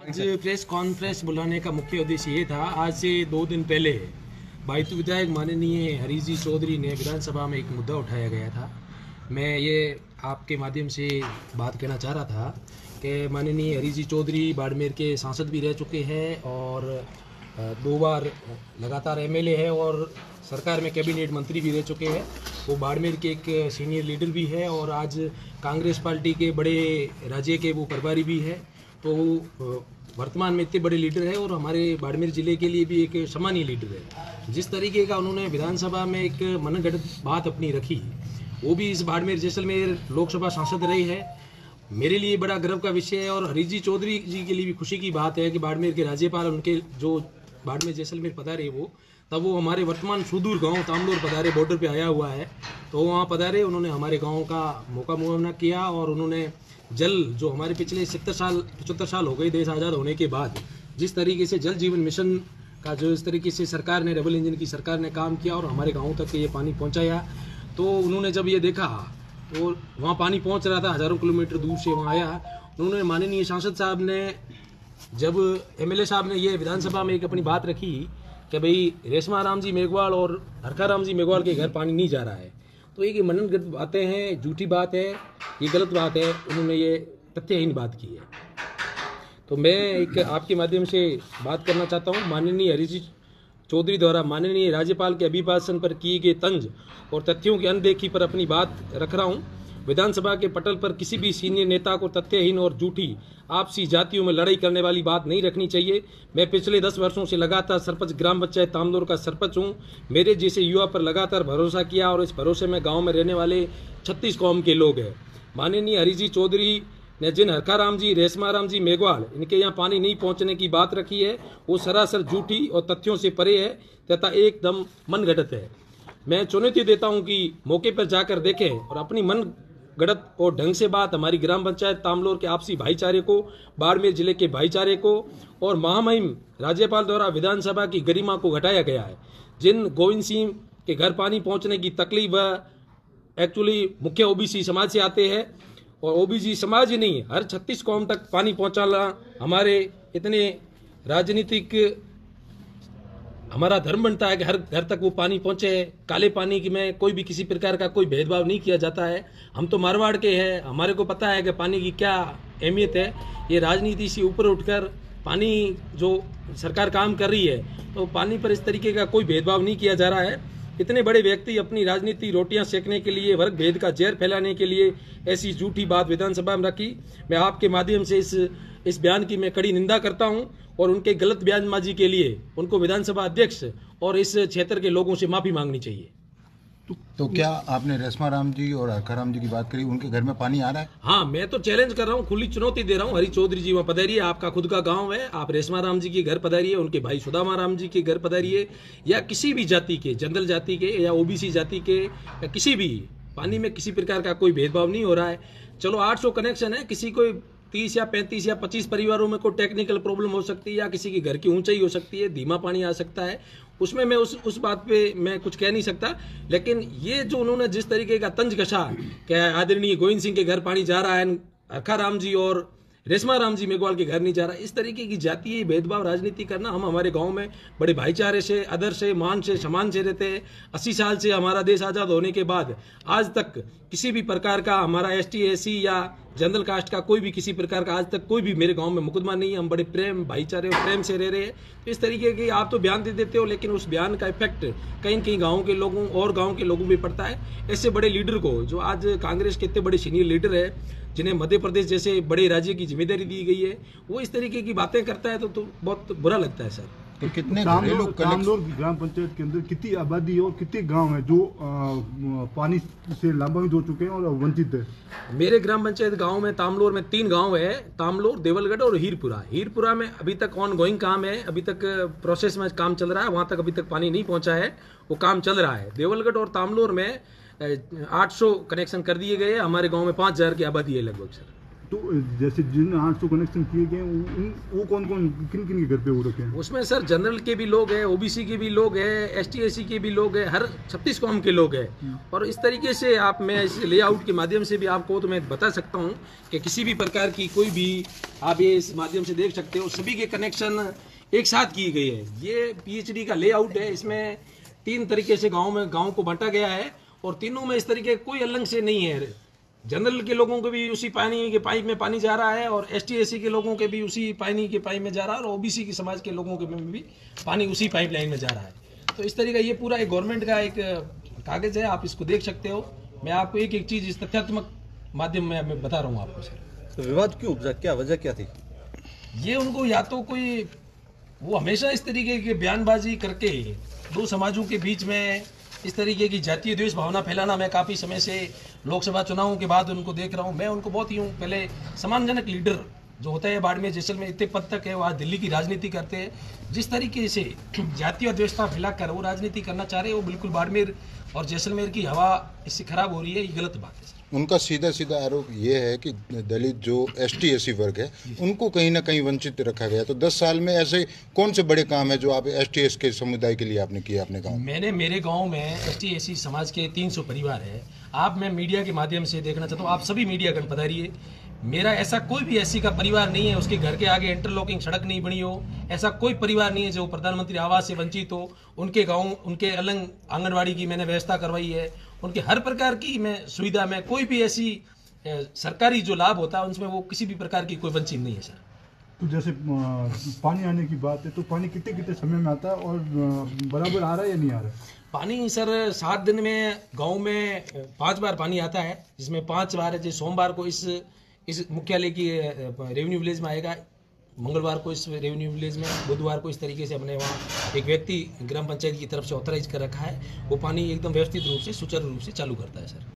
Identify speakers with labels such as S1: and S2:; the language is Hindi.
S1: आज प्रेस कॉन्फ्रेंस बुलाने का मुख्य उद्देश्य ये था। आज से 2 दिन पहले भाईतू विधायक माननीय हरीश जी चौधरी ने विधानसभा में एक मुद्दा उठाया गया था। मैं ये आपके माध्यम से बात कहना चाह रहा था कि माननीय हरीश जी चौधरी बाड़मेर के सांसद भी रह चुके हैं और 2 बार लगातार एमएलए है और सरकार में कैबिनेट मंत्री भी रह चुके हैं। वो बाड़मेर के एक सीनियर लीडर भी है और आज कांग्रेस पार्टी के बड़े राज्य के वो प्रभारी भी है। तो वर्तमान में इतने बड़े लीडर है और हमारे बाड़मेर जिले के लिए भी एक सम्मानीय लीडर है। जिस तरीके का उन्होंने विधानसभा में एक मनगढ़ंत बात अपनी रखी, वो भी इस बाड़मेर जैसलमेर लोकसभा सांसद रहे हैं, मेरे लिए बड़ा गर्व का विषय है। और हरीश जी चौधरी जी के लिए भी खुशी की बात है कि बाड़मेर के राज्यपाल उनके जो बाड़मेर जैसलमेर पधारे तब वो हमारे वर्तमान सुदूर गांव तामलोर पधारे, बॉर्डर पे आया हुआ है। तो वहाँ पधारे, उन्होंने हमारे गांव का मौका मुआवना किया और उन्होंने जल जो हमारे पिछले 75 साल हो गए देश आज़ाद होने के बाद जिस तरीके से जल जीवन मिशन का जो इस तरीके से सरकार ने डबल इंजन की सरकार ने काम किया और हमारे गाँव तक ये पानी पहुँचाया, तो उन्होंने जब ये देखा तो वहाँ पानी पहुँच रहा था, हज़ारों किलोमीटर दूर से वहाँ आया। उन्होंने माननीय सांसद साहब ने जब एमएलए साहब ने ये विधानसभा में एक अपनी बात रखी कि भाई रेशमा राम जी मेघवाल और हरका राम जी मेघवाल के घर पानी नहीं जा रहा है, तो ये मनगढ़ंत बातें हैं, झूठी बात है, ये गलत बात है। उन्होंने ये तथ्यहीन बात की है। तो मैं एक आपके माध्यम से बात करना चाहता हूँ। माननीय हरीश जी चौधरी द्वारा माननीय राज्यपाल के अभिभाषण पर किए गए तंज और तथ्यों की अनदेखी पर अपनी बात रख रहा हूँ। विधानसभा के पटल पर किसी भी सीनियर नेता को तथ्यहीन और झूठी आपसी जातियों में लड़ाई करने वाली बात नहीं रखनी चाहिए। मैं पिछले 10 वर्षों से लगातार सरपंच ग्राम पंचायत तामलोर का सरपंच हूं। मेरे जैसे युवा पर लगातार भरोसा किया और इस भरोसे में गांव में रहने वाले 36 कौम के लोग हैं। माननीय हरीश जी चौधरी ने जिन हरका राम जी, रेशमा राम जी मेघवाल इनके यहाँ पानी नहीं पहुँचने की बात रखी है, वो सरासर झूठी और तथ्यों से परे है तथा एकदम मनगढ़ंत है। मैं चुनौती देता हूँ कि मौके पर जाकर देखें और अपनी मन गढ़त और ढंग से बात हमारी ग्राम पंचायत तामलोर के आपसी भाईचारे को, बाड़मेर जिले के भाईचारे को और महामहिम राज्यपाल द्वारा विधानसभा की गरिमा को घटाया गया है। जिन गोविंद सिंह के घर पानी पहुंचने की तकलीफ वह एक्चुअली मुख्य ओबीसी समाज से आते हैं और ओबीसी समाज ही नहीं, हर 36 कौम तक पानी पहुंचाना हमारे इतने राजनीतिक हमारा धर्म बनता है कि हर घर तक वो पानी पहुंचे। काले पानी की में कोई भी किसी प्रकार का कोई भेदभाव नहीं किया जाता है। हम तो मारवाड़ के हैं, हमारे को पता है कि पानी की क्या अहमियत है। ये राजनीति से ऊपर उठकर पानी जो सरकार काम कर रही है, तो पानी पर इस तरीके का कोई भेदभाव नहीं किया जा रहा है। इतने बड़े व्यक्ति अपनी राजनीति रोटियां सेकने के लिए, वर्ग भेद का जहर फैलाने के लिए ऐसी झूठी बात विधानसभा में रखी। मैं आपके माध्यम से इस बयान की मैं कड़ी निंदा करता हूं और उनके गलत बयानबाजी के लिए उनको विधानसभा अध्यक्ष और इस क्षेत्र के लोगों से माफी मांगनी चाहिए।
S2: तो क्या आपने रेशमा राम जी और हरका राम जी की बात करी, उनके घर में पानी आ रहा है?
S1: हाँ, मैं तो चैलेंज कर रहा हूँ, खुली चुनौती दे रहा हूँ। हरीश चौधरी जी वहाँ पधारिए, आपका खुद का गांव है, आप रेशमा राम जी के घर पधारिए, उनके भाई सुदामा राम जी के घर पधारिए, या किसी भी जाति के, जनरल जाति के या ओबीसी जाति के, या किसी भी, पानी में किसी प्रकार का कोई भेदभाव नहीं हो रहा है। चलो 800 कनेक्शन है, किसी को 30 या 35 या 25 परिवारों में कोई टेक्निकल प्रॉब्लम हो सकती है या किसी के घर की ऊंचाई हो सकती है, धीमा पानी आ सकता है, उसमें मैं उस बात पे मैं कुछ कह नहीं सकता। लेकिन ये जो उन्होंने जिस तरीके का तंज कसा कि आदरणीय गोविंद सिंह के घर पानी जा रहा है, हरका राम जी और रेशमा राम जी मेघवाल के घर नहीं जा रहा, इस तरीके की जातीय भेदभाव राजनीति करना, हम हमारे गांव में बड़े भाईचारे से, आदर से, मान से, सम्मान से रहते हैं। 80 साल से हमारा देश आज़ाद होने के बाद आज तक किसी भी प्रकार का हमारा ST SC या जनरल कास्ट का कोई भी किसी प्रकार का आज तक कोई भी मेरे गांव में मुकदमा नहीं है। हम बड़े प्रेम, भाईचारे और प्रेम से रह रहे हैं। तो इस तरीके के आप तो बयान दे देते हो, लेकिन उस बयान का इफेक्ट कहीं कहीं गाँव के लोगों और गाँव के लोगों में पड़ता है। ऐसे बड़े लीडर को, जो आज कांग्रेस के इतने बड़े सीनियर लीडर है, जिन्हें मध्य प्रदेश जैसे बड़े राज्य की जिम्मेदारी दी गई है, वो इस तरीके की बातें करता है तो बहुत बुरा लगता है सर।
S2: तो कितने
S3: तामलोर ग्राम पंचायत के अंदर कितनी आबादी और कितने गांव हैं जो पानी से लाभान्वित हो चुके हैं और वंचित है?
S1: मेरे ग्राम पंचायत गांव में तामलोर में 3 गांव है, तामलोर, देवलगढ़ और हीरपुरा। हीरपुरा में अभी तक ऑन गोइंग काम है, अभी तक प्रोसेस में काम चल रहा है, वहां तक अभी तक पानी नहीं पहुंचा है, वो काम चल रहा है। देवलगढ़ और तामलोर में 800 कनेक्शन कर दिए गए। हमारे गांव में 5000 की आबादी है लगभग सर।
S3: तो जैसे जिन 800 कनेक्शन किए गए वो कौन कौन किन किन के घर पे हो रखे हैं?
S1: उसमें सर जनरल के भी लोग हैं, ओबीसी के भी लोग हैं, एसटी एससी के भी लोग हैं, हर 36 कौम के लोग हैं। और इस तरीके से मैं इस लेआउट के माध्यम से भी आपको तो मैं बता सकता हूं कि किसी भी प्रकार की कोई भी आप ये इस माध्यम से देख सकते हो, सभी के कनेक्शन एक साथ किए गए हैं। ये पीएचडी का लेआउट है, इसमें 3 तरीके से गाँव को बांटा गया है और तीनों में इस तरीके कोई अलग से नहीं है। जनरल के लोगों को भी उसी पानी के पाइप में पानी जा रहा है और एसटी एससी के लोगों के भी उसी पानी के पाइप में जा रहा है और ओबीसी की समाज के लोगों के में भी पानी उसी पाइपलाइन में जा रहा है। तो इस तरीके ये पूरा एक गवर्नमेंट का एक कागज है, आप इसको देख सकते हो। मैं आपको एक एक चीज इस तथ्यात्मक माध्यम में मैं बता रहा हूँ आपको सर।
S4: तो विवाद क्यों उपजा, क्या वजह क्या थी?
S1: ये उनको या तो कोई वो हमेशा इस तरीके की बयानबाजी करके दो समाजों के बीच में इस तरीके की जातीय द्वेष भावना फैलाना, मैं काफ़ी समय से लोकसभा चुनावों के बाद उनको देख रहा हूँ। मैं उनको बहुत ही पहले सम्मानजनक लीडर जो होता है बाड़मेर जैसलमेर इतने पद तक है, वो आज दिल्ली की राजनीति करते हैं। जिस तरीके से जातीय द्वेषता फैलाकर वो राजनीति करना चाह रहे हैं, वो बिल्कुल बाड़मेर और जैसलमेर की हवा इससे खराब हो रही है, ये गलत बात है सर।
S2: उनका सीधा सीधा आरोप ये है कि दलित जो एसटी एससी वर्ग है उनको कहीं ना कहीं वंचित रखा गया। तो 10 साल में ऐसे कौन से बड़े काम है जो आप एसटी एस के समुदाय के लिए आपने किया अपने गांव में?
S1: मेरे गांव में एसटी एससी समाज के 300 परिवार है। मैं मीडिया के माध्यम से देखना चाहता हूँ, आप सभी मीडियागण पधारिए। मेरा ऐसा कोई भी एससी का परिवार नहीं है उसके घर के आगे इंटरलॉकिंग सड़क नहीं बनी हो, ऐसा कोई परिवार नहीं है जो प्रधानमंत्री आवास से वंचित हो। उनके गांव उनके अलग आंगनवाड़ी की मैंने व्यवस्था करवाई है, उनके हर प्रकार की मैं सुविधा में कोई भी ऐसी सरकारी जो लाभ होता है उसमें वो किसी भी प्रकार की कोई वंचित नहीं है सर।
S3: तो जैसे पानी आने की बात है तो पानी कितने कितने समय में आता है और बराबर आ रहा है या नहीं आ रहा है?
S1: पानी सर 7 दिन में गांव में 5 बार पानी आता है, जिसमें 5 बार है। जैसे सोमवार को इस मुख्यालय की रेवेन्यू विलेज में आएगा, मंगलवार को इस रेवेन्यू विलेज में, बुधवार को इस तरीके से अपने वहाँ एक व्यक्ति ग्राम पंचायत की तरफ से ऑथराइज कर रखा है, वो पानी एकदम व्यवस्थित रूप से सुचारू रूप से चालू करता है सर।